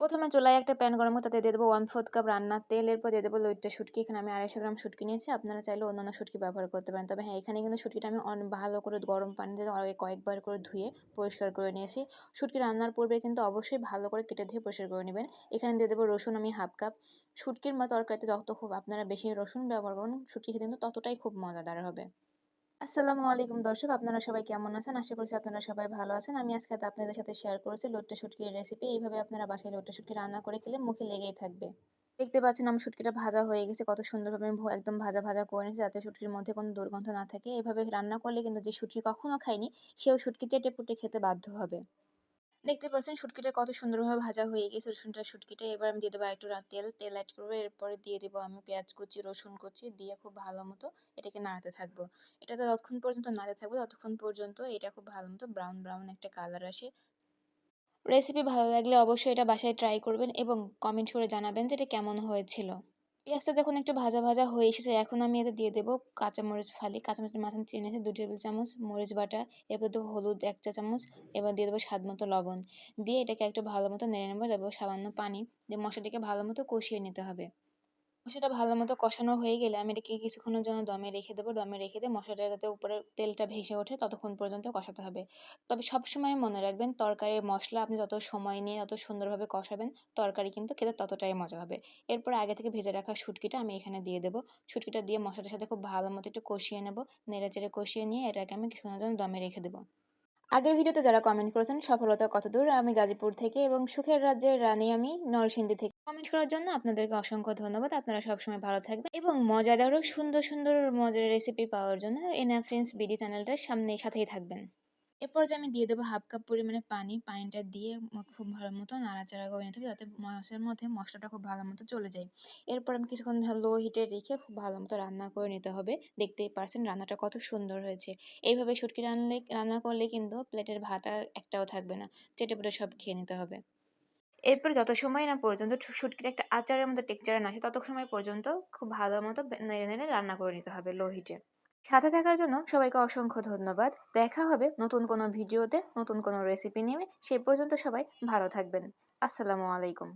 প্রথমে চুলায় একটা প্যান গরম করে তাতে দিয়ে দেবো 1/4 কাপ রান্নার তেল। এরপর দিয়ে দেবো লইট্টা শুটকি। এখানে আমি 250 গ্রাম শুটকি নিয়েছি। আপনারা চাইলে অন্যান্য শুটকি ব্যবহার করতে পারেন। তবে হ্যাঁ, এখানে কিন্তু শুটকিটা আমি ভালো করে গরম পানিতে কয়েকবার করে ধুয়ে পরিষ্কার করে নিয়েছি। শুটকি রান্নার পূর্বে কিন্তু অবশ্যই ভালো করে কেটে ধুয়ে পরিষ্কার করে নেবেন। এখানে দিয়ে দেবো রসুন আমি 1/2 কাপ। শুটকির তরকারিতে যত খুব আপনারা বেশি রসুন ব্যবহার করুন, শুটকি খেতে কিন্তু ততটাই খুব মজাদার হবে। আসসালামু আলাইকুম দর্শক, আপনারা সবাই কেমন আছেন? আশা করছি আপনারা সবাই ভালো আছেন। আমি আজকে আপনাদের সাথে শেয়ার করেছি লট্টা শুটকির রেসিপি। এইভাবে আপনারা বাসায় লট্টা শুটকি রান্না করে খেলে মুখে লেগেই থাকবে। দেখতে পাচ্ছেন আমার শুটকিটা ভাজা হয়ে গেছে। কত সুন্দরভাবে আমি একদম ভাজা, ভাজা করে নিয়েছি যাতে শুটকির মধ্যে কোনো দুর্গন্ধ না থাকে। এভাবে রান্না করলে কিন্তু যে শুটকি কখনো খায়নি সেও শুটকি চেটে-পুটে খেতে বাধ্য হবে। দেখতে পাচ্ছেন শুটকিটা কত সুন্দরভাবে ভাজা হয়ে গেছে শুটকিটা। এবার আমি দিয়ে দেবো আরেকটু তেল এড করবো। এরপরে দিয়ে দেবো আমি পেঁয়াজ কুচি, রসুন কুচি দিয়ে খুব ভালো মতো এটাকে নাড়াতে থাকবো। এটাতে যতক্ষণ পর্যন্ত নাড়াতে থাকবো ততক্ষণ পর্যন্ত এটা খুব ভালো মতো ব্রাউন একটা কালার আসে। রেসিপি ভালো লাগলে অবশ্যই এটা বাসায় ট্রাই করবেন এবং কমেন্ট করে জানাবেন যে এটা কেমন হয়েছিল। পেঁয়াজটা যখন একটু ভাজা, ভাজা হয়ে এসেছে এখন আমি এতে দিয়ে দেবো কাঁচামরিচ ফালি। কাঁচামরিচের মাঝখানে চিড়ে নিয়েছি 2 টেবিল চামচ, মরিচ বাটা, এরপর দেবো হলুদ 1 চা চামচ, এবার দিয়ে দেবো স্বাদ মতো লবণ। দিয়ে এটাকে একটু ভালো মতো নেড়ে নেবো, দেবো সামান্য পানি। দিয়ে মশলাটাকে ভালো মতো কষিয়ে নিতে হবে। মশলাটা ভালো মতো কষানো হয়ে গেলে আমি এটাকে কিছুক্ষণের জন্য দমে রেখে দেবো। দমে রেখে দিয়ে মশলাটা যাতে উপরে তেলটা ভেসে ওঠে ততক্ষণ পর্যন্ত কষাতে হবে। তবে সবসময় মনে রাখবেন তরকারির মসলা আপনি যত সময় নিয়ে যত সুন্দরভাবে কষাবেন তরকারি কিন্তু খেতে ততটাই মজা হবে। এরপর আগে থেকে ভেজে রাখা শুটকিটা আমি এখানে দিয়ে দেবো। শুটকিটা দিয়ে মশলাটার সাথে খুব ভালো মতো একটু কষিয়ে নেবো। নেড়েচেড়ে কষিয়ে নিয়ে এটাকে আমি কিছুক্ষণের জন্য দমে রেখে দেবো। আগের ভিডিওতে যারা কমেন্ট করেছেন সফলতা কতদূর, আমি গাজীপুর থেকে এবং সুখের রাজ্যের রানী আমি নরসিংদী থেকে। কমেন্ট করার জন্য আপনাদেরকে অসংখ্য ধন্যবাদ। আপনারা সবসময় ভালো থাকবেন এবং মজাদার ও সুন্দর মজার রেসিপি পাওয়ার জন্য এনাফ্রেন্ডস বিডি চ্যানেলটার সাথেই থাকবেন। এরপর যে আমি দিয়ে দেবো 1/2 কাপ পরিমাণে পানি। পানিটা দিয়ে খুব ভালো মতো নাড়াচাড়া করে নিতে হবে যাতে মাছের মধ্যে মশলাটা খুব ভালো মতো চলে যায়। এরপর আমি কিছুক্ষণ লো হিটে রেখে খুব ভালো মতো রান্না করে নিতে হবে। দেখতেই পারছেন রান্নাটা কত সুন্দর হয়েছে। এইভাবে শুটকি রান্না করলে কিন্তু প্লেটের ভাত আর একটাও থাকবে না। চেটেপুটে সব খেয়ে নিতে হবে। এরপরে যত সময় না পর্যন্ত শুটকির একটা আচারের মতো টেক্সচার না আসে তত সময় পর্যন্ত খুব ভালো মতো নেড়ে, নেড়ে রান্না করে নিতে হবে লো হিটে। সাথে থাকার জন্য সবাইকে অসংখ্য ধন্যবাদ। দেখা হবে নতুন কোনো ভিডিওতে, নতুন কোনো রেসিপি নিয়ে। সেই পর্যন্ত সবাই ভালো থাকবেন। আসসালামু আলাইকুম।